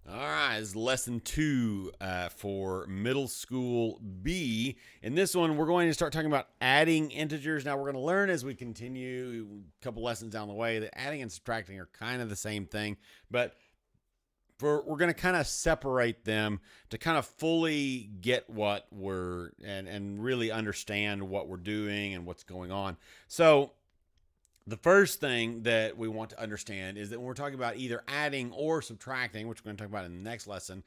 All right, this is lesson 2 for middle school B. In this one, we're going to start talking about adding integers. Now, we're going to learn as we continue a couple lessons down the way that adding and subtracting are kind of the same thing, but we're going to kind of separate them to kind of fully get what we're and really understand what we're doing and what's going on. So, the first thing that we want to understand is that when we're talking about either adding or subtracting, which we're going to talk about in the next lesson,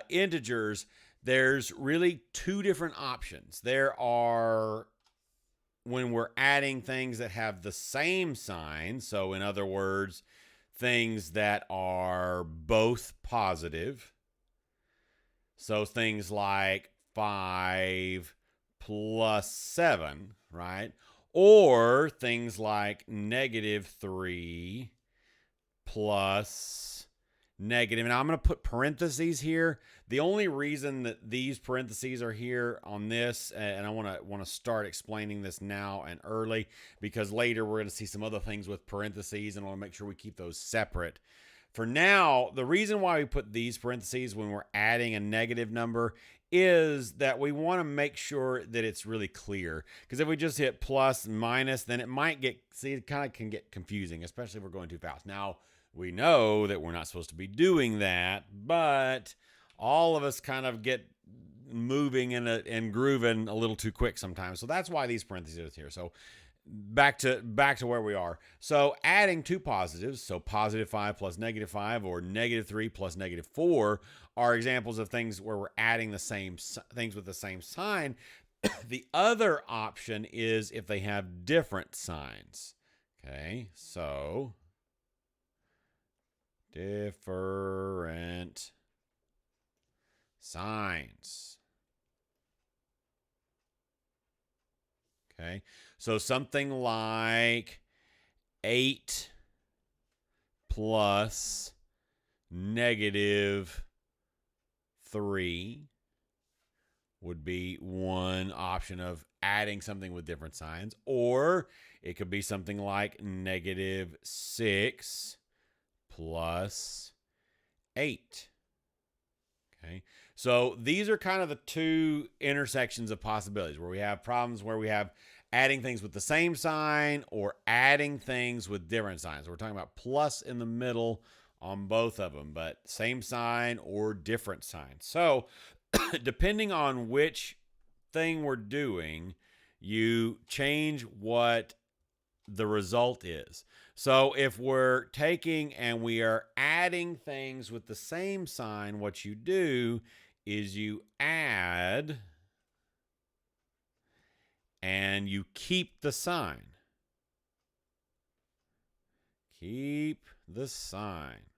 integers, there's really two different options. There are when we're adding things that have the same sign. So, in other words, things that are both positive. So, things like 5 plus 7, right? Or things like -3 plus negative. And I'm going to put parentheses here. The only reason that these parentheses are here on this, and I want to start explaining this now and early, because later we're going to see some other things with parentheses, and I want to make sure we keep those separate. For now, the reason why we put these parentheses when we're adding a negative number is that we want to make sure that it's really clear. Because if we just hit plus and minus, then it might it kind of can get confusing, especially if we're going too fast. Now, we know that we're not supposed to be doing that, but all of us kind of get moving and grooving a little too quick sometimes. So that's why these parentheses are here. So back to where we are. So adding two positives, so +5 plus -5, or -3 plus -4, are examples of things where we're adding the same things with the same sign. The other option is if they have different signs. Okay, so different signs. Okay, so something like 8 plus -3 would be one option of adding something with different signs. Or it could be something like -6 plus 8. Okay. So these are kind of the two intersections of possibilities where we have problems where we have adding things with the same sign or adding things with different signs. We're talking about plus in the middle on both of them, but same sign or different sign. So depending on which thing we're doing, you change what the result is. So if we're taking and we are adding things with the same sign, what you do is you add and you keep the sign. Keep the sign.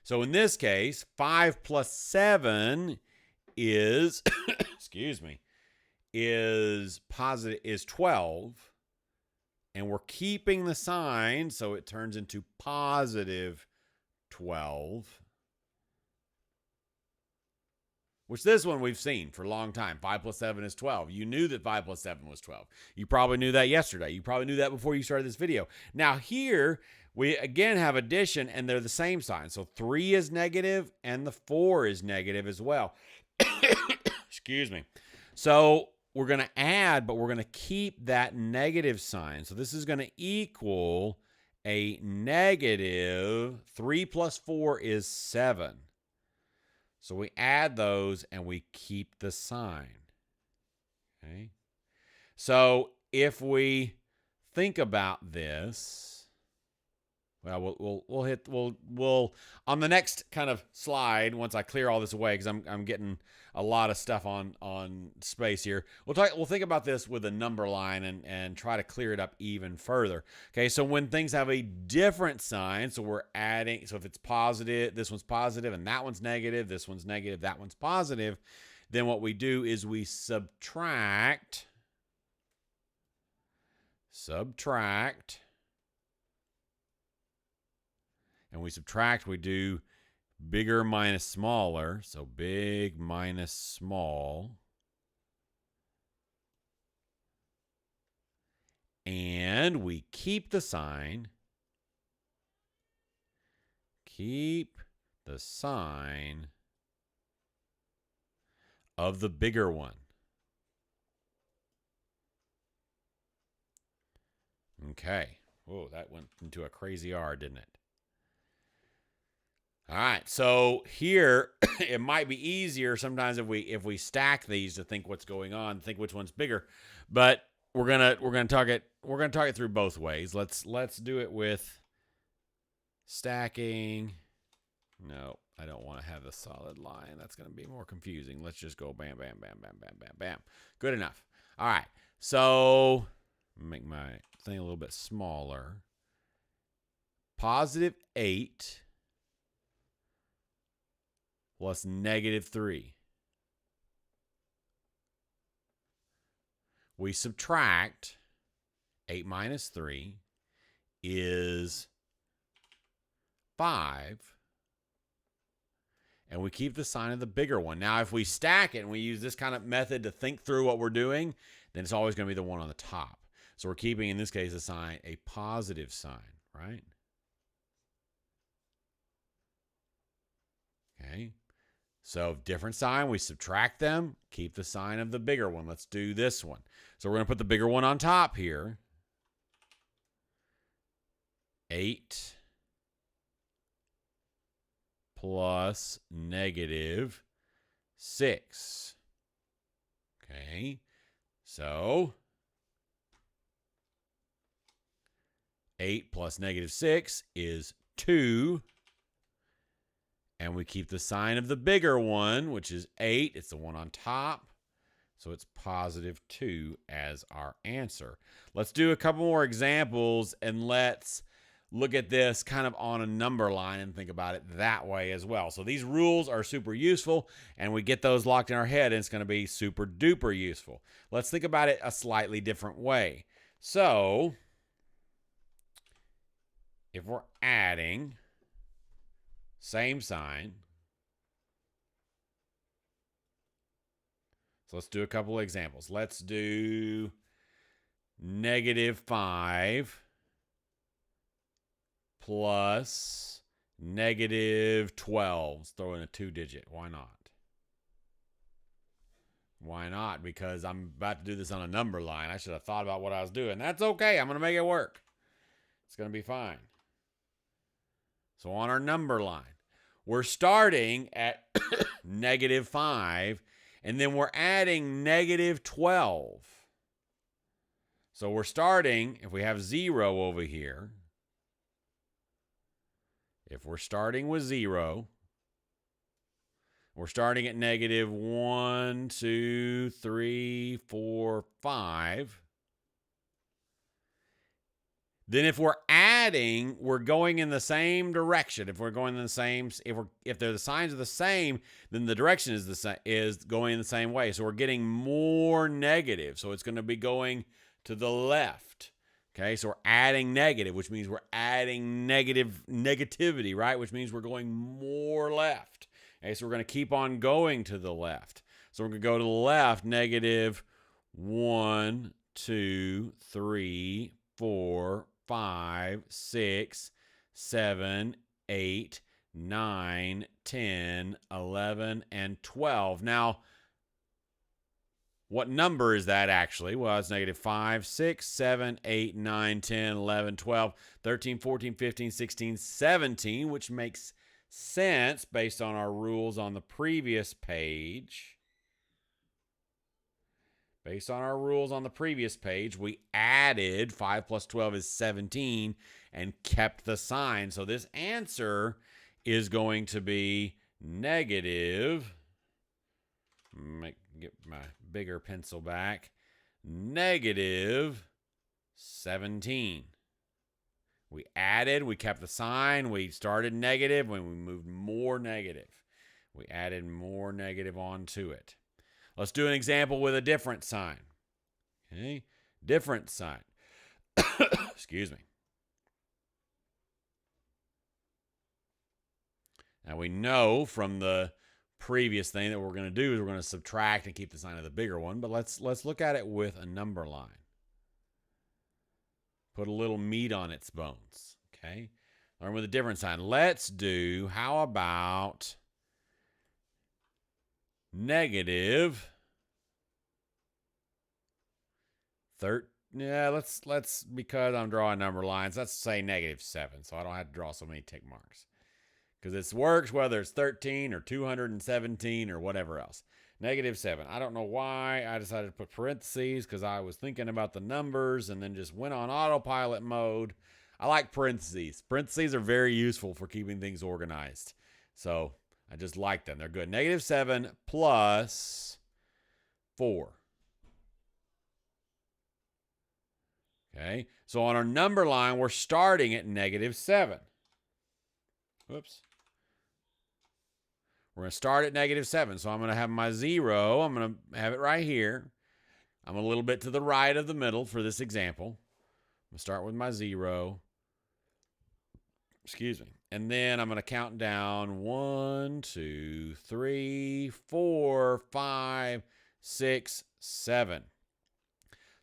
So in this case, 5 plus 7 is, excuse me, is 12. And we're keeping the sign, so it turns into +12. Which this one we've seen for a long time. 5 plus 7 is 12. You knew that 5 plus 7 was 12. You probably knew that yesterday. You probably knew that before you started this video. Now here, we again have addition, and they're the same sign. So 3 is negative, and the 4 is negative as well. Excuse me. So we're going to add, but we're going to keep that negative sign. So this is going to equal a negative. 3 plus 4 is 7. So we add those and we keep the sign. Okay. So if we think about this, well, we'll on the next kind of slide, once I clear all this away, because I'm getting a lot of stuff on space here. We'll think about this with a number line and try to clear it up even further. Okay, so when things have a different sign, so we're adding, so if it's positive, this one's positive, and that one's negative, this one's negative, that one's positive, then what we do is we subtract, and we subtract, we do bigger minus smaller. So big minus small. And we keep the sign. Keep the sign of the bigger one. Okay. Whoa, that went into a crazy R, didn't it? All right. So here it might be easier sometimes if we stack these to think what's going on, think which one's bigger. But we're gonna talk it through both ways. Let's do it with stacking. No, I don't want to have the solid line. That's going to be more confusing. Let's just go bam, bam, bam, bam, bam, bam, bam. Good enough. All right. So make my thing a little bit smaller. Positive 8 plus negative 3. We subtract 8 minus 3 is 5. And we keep the sign of the bigger one. Now, if we stack it and we use this kind of method to think through what we're doing, then it's always going to be the one on the top. So we're keeping, in this case, a sign, a positive sign, right? Okay. So different sign, we subtract them, keep the sign of the bigger one. Let's do this one. So we're going to put the bigger one on top here. 8 plus negative 6. Okay, so 8 plus negative 6 is 2. And we keep the sign of the bigger one, which is 8. It's the one on top. So it's positive 2 as our answer. Let's do a couple more examples and let's look at this kind of on a number line and think about it that way as well. So these rules are super useful, and we get those locked in our head, and it's going to be super duper useful. Let's think about it a slightly different way. So if we're adding, same sign. So let's do a couple of examples. Let's do negative 5 plus negative 12. Let's throw in a 2-digit. Why not? Why not? Because I'm about to do this on a number line. I should have thought about what I was doing. That's okay. I'm going to make it work. It's going to be fine. So on our number line, we're starting at negative 5, and then we're adding negative 12. So we're starting, if we have 0 over here, if we're starting with 0, we're starting at negative 1, 2, 3, 4, 5. Then if we're adding, we're going in the same direction. If we're going in the same, if the signs are the same, then the direction is going in the same way. So we're getting more negative. So it's going to be going to the left. Okay, so we're adding negative, which means we're adding negativity, right? Which means we're going more left. Okay, so we're going to keep on going to the left. So we're going to go to the left, negative 1, 2, 3, 4, 5, 6, 7, 8, 9, 10, 11, and 12. Now, what number is that actually? Well, it's negative 5, 6, 7, 8, 9, 10, 11, 12, 13, 14, 15, 16, 17, which makes sense based on our rules on the previous page. Based on our rules on the previous page, we added 5 plus 12 is 17 and kept the sign. So this answer is going to be negative. Get my bigger pencil back. Negative 17. We added, we kept the sign, we started negative, when we moved more negative. We added more negative onto it. Let's do an example with a different sign. Okay, different sign. Excuse me. Now we know from the previous thing that we're going to do is we're going to subtract and keep the sign of the bigger one, but let's look at it with a number line. Put a little meat on its bones, okay? Learn with a different sign. Let's do, how about negative 13? Yeah, let's because I'm drawing number lines, let's say negative 7, so I don't have to draw so many tick marks. Because this works whether it's 13 or 217 or whatever else. Negative 7. I don't know why I decided to put parentheses, because I was thinking about the numbers and then just went on autopilot mode. I like parentheses. Parentheses are very useful for keeping things organized. So I just like them. They're good. Negative 7 plus 4. Okay, so on our number line, we're starting at negative 7. Whoops. We're going to start at negative 7. So I'm going to have my 0. I'm going to have it right here. I'm a little bit to the right of the middle for this example. I'm going to start with my 0. Excuse me. And then I'm going to count down 1, 2, 3, 4, 5, 6, 7.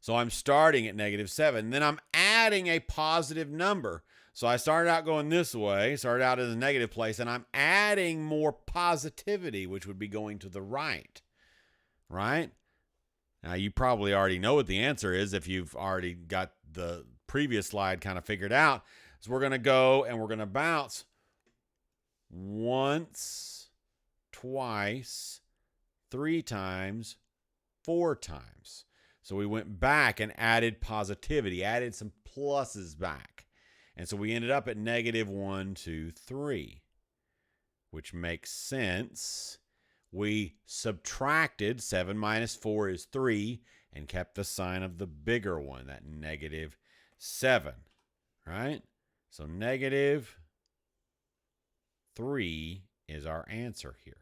So I'm starting at negative 7. Then I'm adding a positive number. So I started out going this way, started out in the negative place, and I'm adding more positivity, which would be going to the right. Right? Now, you probably already know what the answer is if you've already got the previous slide kind of figured out. So we're going to go and we're going to bounce once, twice, 3 times, 4 times. So we went back and added positivity, added some pluses back. And so we ended up at negative 1, 2, 3, which makes sense. We subtracted 7 minus 4 is 3 and kept the sign of the bigger one, that negative 7, right? So negative 3 is our answer here.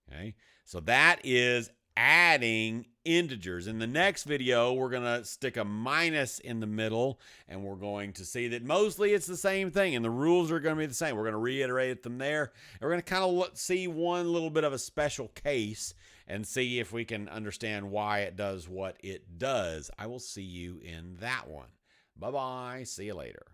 Okay, so that is adding integers. In the next video, we're going to stick a minus in the middle, and we're going to see that mostly it's the same thing, and the rules are going to be the same. We're going to reiterate them there, and we're going to kind of see one little bit of a special case and see if we can understand why it does what it does. I will see you in that one. Bye-bye. See you later.